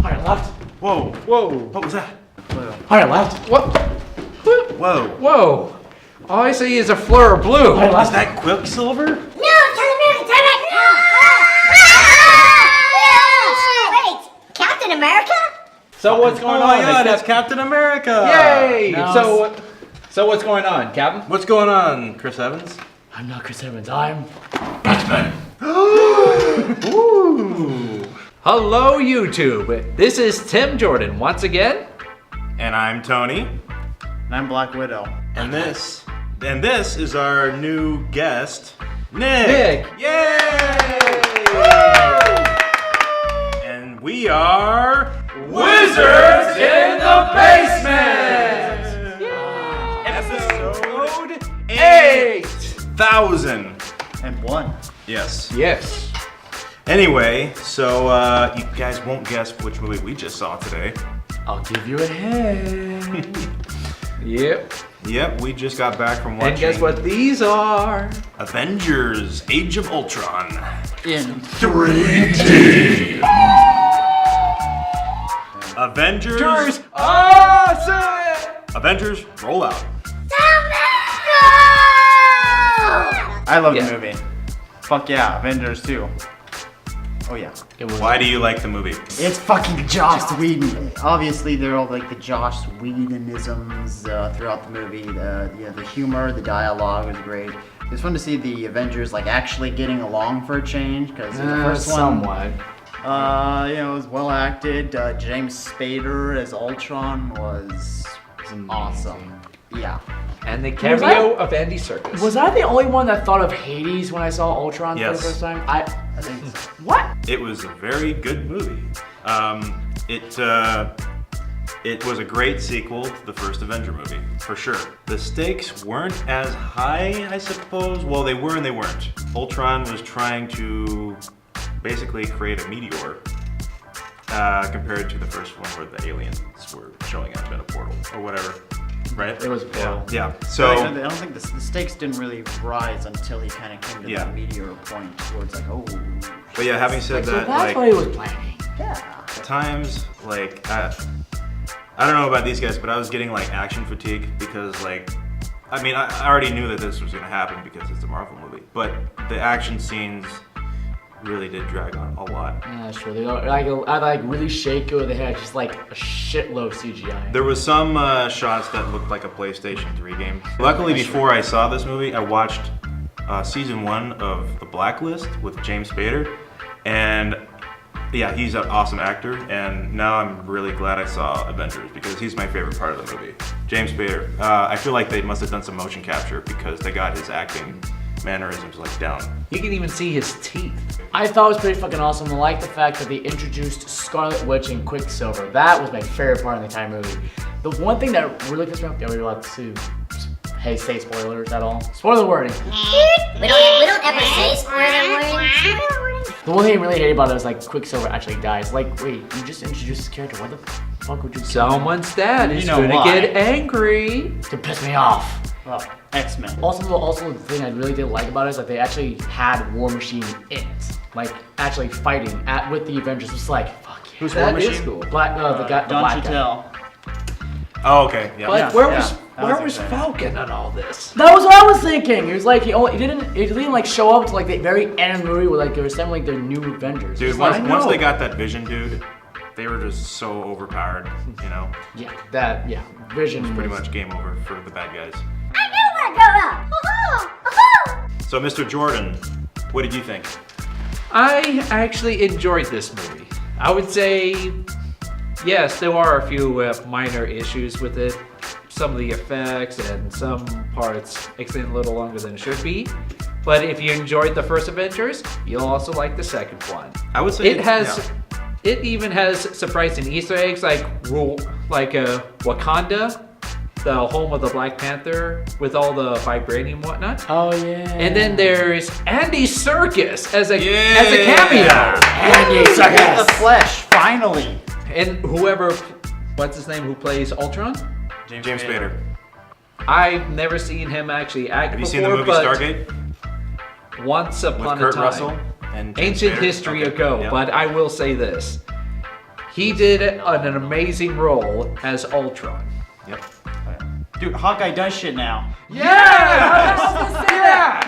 Higher left. Whoa. Whoa. What was that? Higher left. What? Whoa. Whoa. All I see is a fleur of blue. Is that Quicksilver? No, Captain America, turn back! Wait, Captain America? So what's going Oh on? my God, it's Captain America! Yay! No. So what's going on, Captain? What's going on, Chris Evans? I'm not Chris Evans. I'm. Ooh. Hello, YouTube. This is Tim Jordan once again. And I'm Tony. And I'm Black Widow. And this is our new guest, Nick. Yay! And we are Wizards in the Basement! Episode 8,000. And one. Yes. Yes. Anyway, so you guys won't guess which movie we just saw today. I'll give you a hint. Yep. Yep, we just got back from watching. And guess what these are? Avengers: Age of Ultron. In 3D. Avengers. Awesome! Avengers, roll out. I love Yeah. the movie. Fuck yeah, Avengers 2. Oh yeah. It was. Why do you like the movie? It's fucking Joss Whedon. Obviously, they're all like the Joss Whedonisms throughout the movie. The humor, the dialogue was great. It was fun to see the Avengers like actually getting along for a change because the first one, somewhat. it was well acted. James Spader as Ultron was awesome. Yeah. And the cameo of Andy Serkis. Was I the only one that thought of Hades when I saw Ultron for Yes. the first time? I think so. What? It was a very good movie. It was a great sequel to the first Avenger movie, for sure. The stakes weren't as high, I suppose. Well, they were and they weren't. Ultron was trying to basically create a meteor compared to the first one where the aliens were showing up in a portal or whatever, right? It was a portal. Yeah. I So don't think the stakes didn't really rise until he kind of came to Yeah. that meteor point where it's like, oh. but yeah, having said So that, that's like what he was planning. Yeah. at times, like I don't know about these guys, but I was getting like action fatigue because like, I mean, I already knew that this was gonna happen because it's a Marvel movie, but the action scenes really did drag on a lot. Yeah, that's true. They I really shake over the head, just like a shitload of CGI. There was some shots that looked like a PlayStation 3 game. Luckily, before I saw this movie, I watched season 1 of The Blacklist with James Spader, and yeah, he's an awesome actor, and now I'm really glad I saw Avengers because he's my favorite part of the movie. James Spader. I feel like they must have done some motion capture because they got his acting mannerisms like down. You can even see his teeth. I thought it was pretty fucking awesome. I like the fact that they introduced Scarlet Witch and Quicksilver. That was my favorite part of the entire movie. The one thing that really pissed me off, we were allowed to say spoilers at all. Spoiler warning. We don't ever say spoiler warning. The one thing I really hated about it was like Quicksilver actually dies. Like, wait, you just introduced this character. Why the fuck would you kill him? Someone's dad is You know gonna why. get angry. To piss me off. Well, X-Men. Also, the thing I really did like about it is that they actually had War Machine in it, like actually fighting with the Avengers. It's like, fuck yeah. Who's War That is Machine? cool. The black Don't guy. you tell. Oh, okay. Yeah. But Yeah, where yeah, was that where was was exciting. Falcon on all this? That was what I was thinking. It was like he didn't like show up to like the very end of the movie where like they were assembling their new Avengers. Dude, It's like, once they got that Vision dude, they were just so overpowered, you know? Vision Pretty was- much game over for the bad guys. I knew we'd grow up. So, Mr. Jordan, what did you think? I actually enjoyed this movie. I would say, yes, there are a few minor issues with it. Some of the effects and some parts extend a little longer than it should be. But if you enjoyed the first Avengers, you'll also like the second one. I would say It has, it even has surprising Easter eggs like Wakanda, the home of the Black Panther, with all the vibranium and whatnot. Oh yeah. And then there's Andy Serkis as a Yeah. cameo. Andy The Serkis. Flesh, finally. And what's his name, who plays Ultron? James Spader. I've never seen him actually act Have you before, seen the movie but Stargate once with upon Kurt a time, Russell and James ancient Spader? history Okay, ago. yeah. But I will say this: He did an amazing role as Ultron. Yep. Dude, Hawkeye does shit now. Yeah!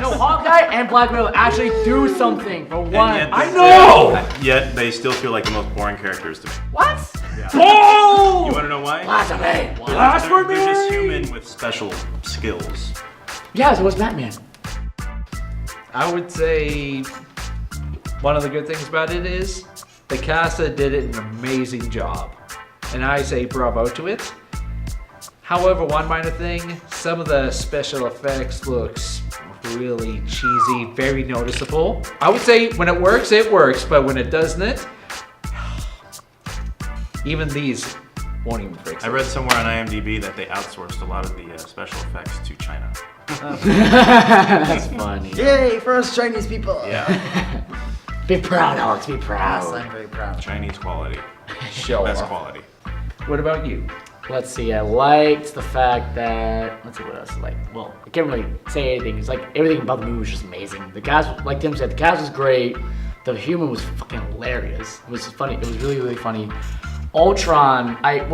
No, Hawkeye and Black Widow actually do something for one. Yet, I know! Yet they still feel like the most boring characters to me. What? Oh! You want to know why? Blasphemy! They're just human with special skills. Yeah, so what's Batman? I would say one of the good things about it is the cast did an amazing job. And I say bravo to it. However, one minor thing, some of the special effects looks really cheesy, very noticeable. I would say when it works, but when it doesn't, even these won't even fix it. I read somewhere on IMDb that they outsourced a lot of the special effects to China. That's funny. Yay for us Chinese people. Yeah, Be proud, Alex. Be Yes, proud. I'm very proud. Chinese quality, Show best off. quality. What about you? Let's see. I liked the fact that. Let's see what else I like. Well, I can't really say anything. It's like everything about the movie was just amazing. The cast, like Tim said, the cast was great. The humor was fucking hilarious. It was funny. It was really, really funny. Ultron. I've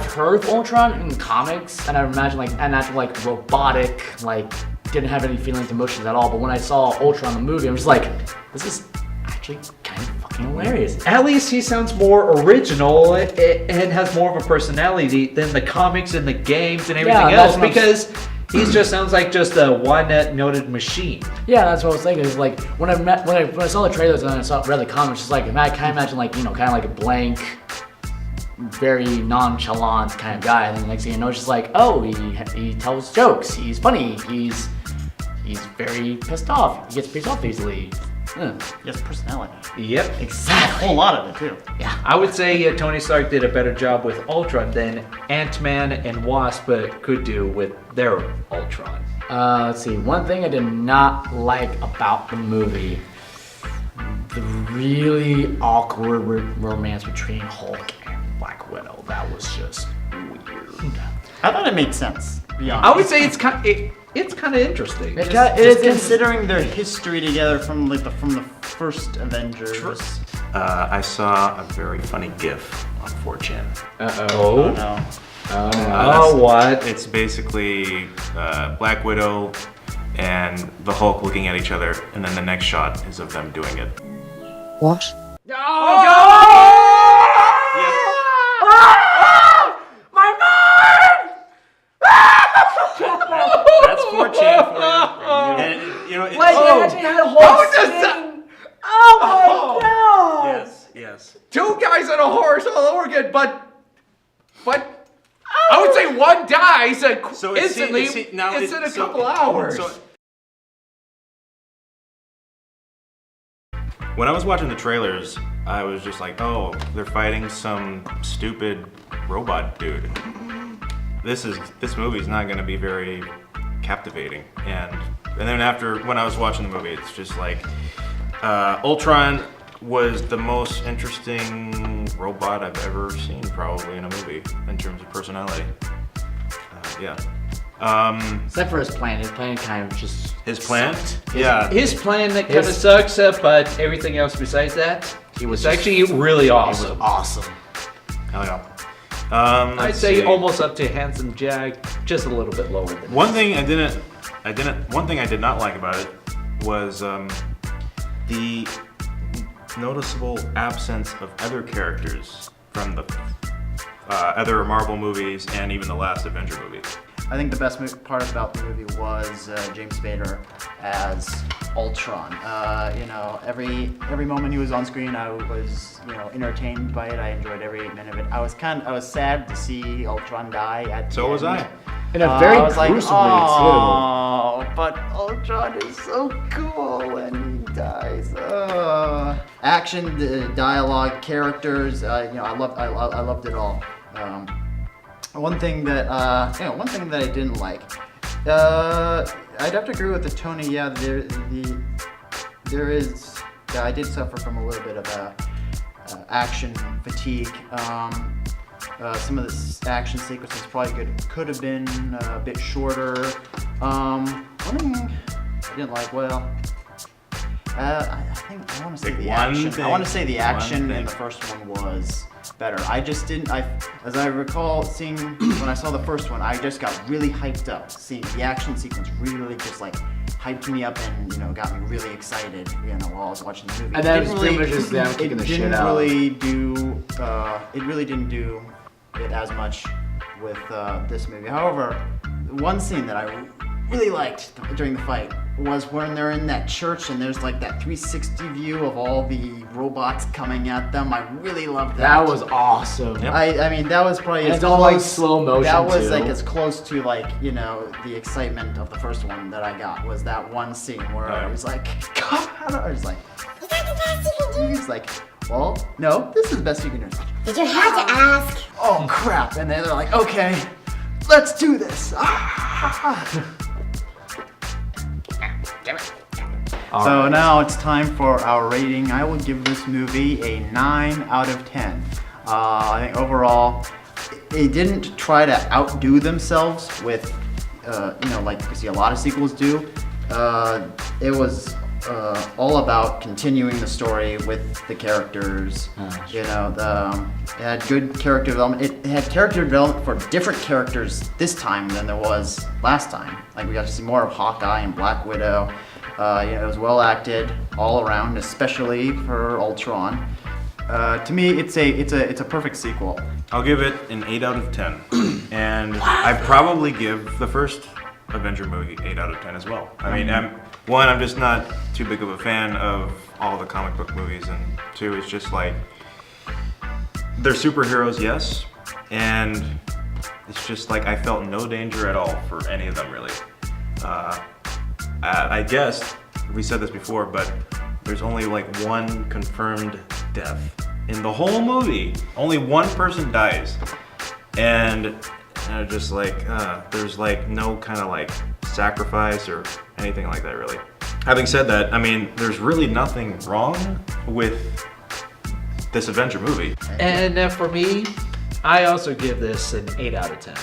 heard of Ultron in comics, and I imagine like robotic, like didn't have any feelings, emotions at all. But when I saw Ultron in the movie, I was like, this is actually kind of fucking hilarious. At least he sounds more original and has more of a personality than the comics and the games and everything that's else, what I'm because he just sounds like just a one-noted machine. Yeah, that's what I was thinking. It's like when I saw the trailers and then I read the comics, it's like I kind of imagine like kind of like a blank, very nonchalant kind of guy, and then next thing you know, it's just like, oh, he tells jokes, he's funny, he's very pissed off, he gets pissed off easily. Yes, personality. Yep. A Exactly. whole lot of it too. Yeah. I would say Tony Stark did a better job with Ultron than Ant-Man and Wasp could do with their Ultron. Let's see. One thing I did not like about the movie, the really awkward romance between Hulk and Black Widow. That was just weird. I thought it made sense. To be honest. I would say it's kind of interesting. It Just considering their history together from the first Avengers. I saw a very funny GIF on 4chan. Oh. No. Oh, what? It's basically Black Widow and the Hulk looking at each other, and then the next shot is of them doing it. What? That's 4chan for you. And, you know, it's, Like they actually had a whole scene. Oh my god! yes. Two guys on a horse all over again, but I would say one dies So instantly now instead of a couple hours. When I was watching the trailers, I was just like, oh, they're fighting some stupid robot dude. This movie's not going to be very captivating. And then when I was watching the movie, it's just like Ultron was the most interesting robot I've ever seen, probably in a movie in terms of personality. Yeah. Except for his plan. His plan kind of just His plan? sucked. Yeah. His plan that kind of sucks, but everything else besides that, He was it's actually really It awesome. was awesome. Hell yeah. I'd Let's say see. almost up to Handsome Jack, just a little bit lower than One thing I did not like about it was the noticeable absence of other characters from the other Marvel movies and even the last Avenger movie. I think the best part about the movie was James Spader as Ultron. Every moment he was on screen, I was entertained by it. I enjoyed every minute of it. I was sad to see Ultron die at the So was end. I. In a very I was like, gruesome oh, but Ultron is so cool when he dies. Action, the dialogue, characters. I loved it all. One thing that I didn't like. I'd have to agree with the Tony. Yeah, there is. Yeah, I did suffer from a little bit of action fatigue. Some of the action sequences probably could have been a bit shorter. One thing I didn't like. Well, I want to say Pick the one action. thing. I want to say the One action in thing. the first one was better. I just didn't. As I recall seeing when I saw the first one, I just got really hyped up. Seeing the action sequence really just like hyped me up and got me really excited. While I was watching the movie. And that was pretty much just them kicking the shit out. It really didn't do it as much with this movie. However, one scene that I really liked during the fight was when they're in that church and there's like that 360 view of all the robots coming at them. I really loved that. That was awesome. Yep. I mean, that was probably And as it's all like close- slow motion That was too. like as close to like the excitement of the first one that I got was that one scene where I was like, come on! I was like, Is that the best you can do? he's like, well, no, this is the best you can do. Did you have to ask? Oh crap! And then they're like, okay, let's do this. Ah. So now it's time for our rating. I will give this movie a 9 out of 10. I think overall, it didn't try to outdo themselves with, like you see a lot of sequels do. It was all about continuing the story with the characters. It had good character development. It had character development for different characters this time than there was last time. Like we got to see more of Hawkeye and Black Widow. It was well acted all around, especially for Ultron. To me, it's a perfect sequel. I'll give it an 8 out of 10. And I'd probably give the first Avenger movie 8 out of 10 as well. I mean, I'm just not too big of a fan of all the comic book movies, and two, it's just like, they're superheroes, yes, and it's just like I felt no danger at all for any of them, really. I guess, we said this before, but there's only like one confirmed death in the whole movie. Only one person dies. And just like, there's like no kind of like sacrifice or anything like that, really. Having said that, I mean, there's really nothing wrong with this Avenger movie. And for me, I also give this an 8 out of 10.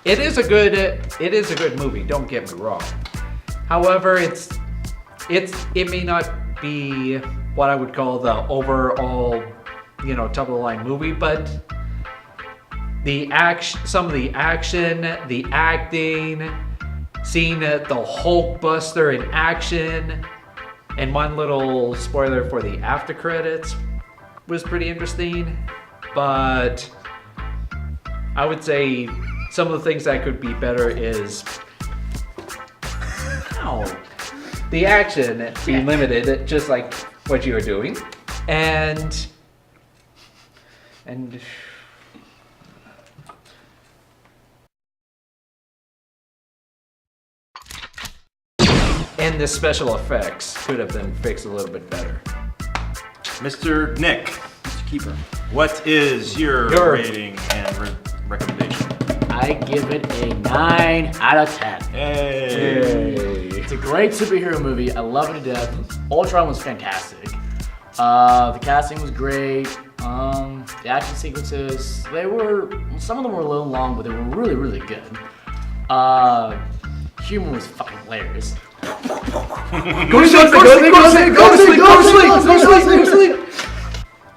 It is a good movie, don't get me wrong. However, it may not be what I would call the overall, top of the line movie, but some of the action, the acting, seeing the Hulkbuster in action, and one little spoiler for the after credits was pretty interesting. But I would say some of the things that could be better is the action be limited, just like what you are doing, and the special effects could have been fixed a little bit better. Mr. Nick, Mr. Keeper. what is your rating and recommendation? I give it a 9 out of 10. Hey! It's a great superhero movie. I love it to death. Ultron was fantastic. The casting was great. The action sequences, some of them were a little long, but they were really, really good. Humor was fucking hilarious. Go sleep!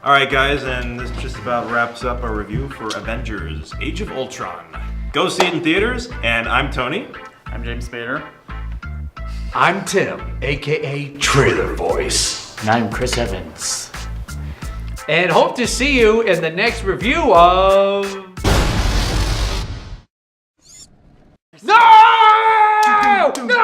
Alright guys, and this just about wraps up our review for Avengers Age of Ultron. Go see it in theaters, and I'm Tony. I'm James Spader. I'm Tim, aka Trailer Voice. And I'm Chris Evans. And hope to see you in the next review of... No! No!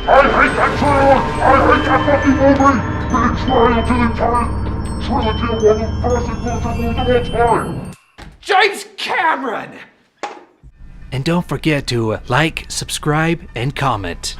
I hate that trailer! I hate that fucking movie! Betrayal to the entire trilogy of one of the first and closer movies of all time! James Cameron! And don't forget to like, subscribe, and comment.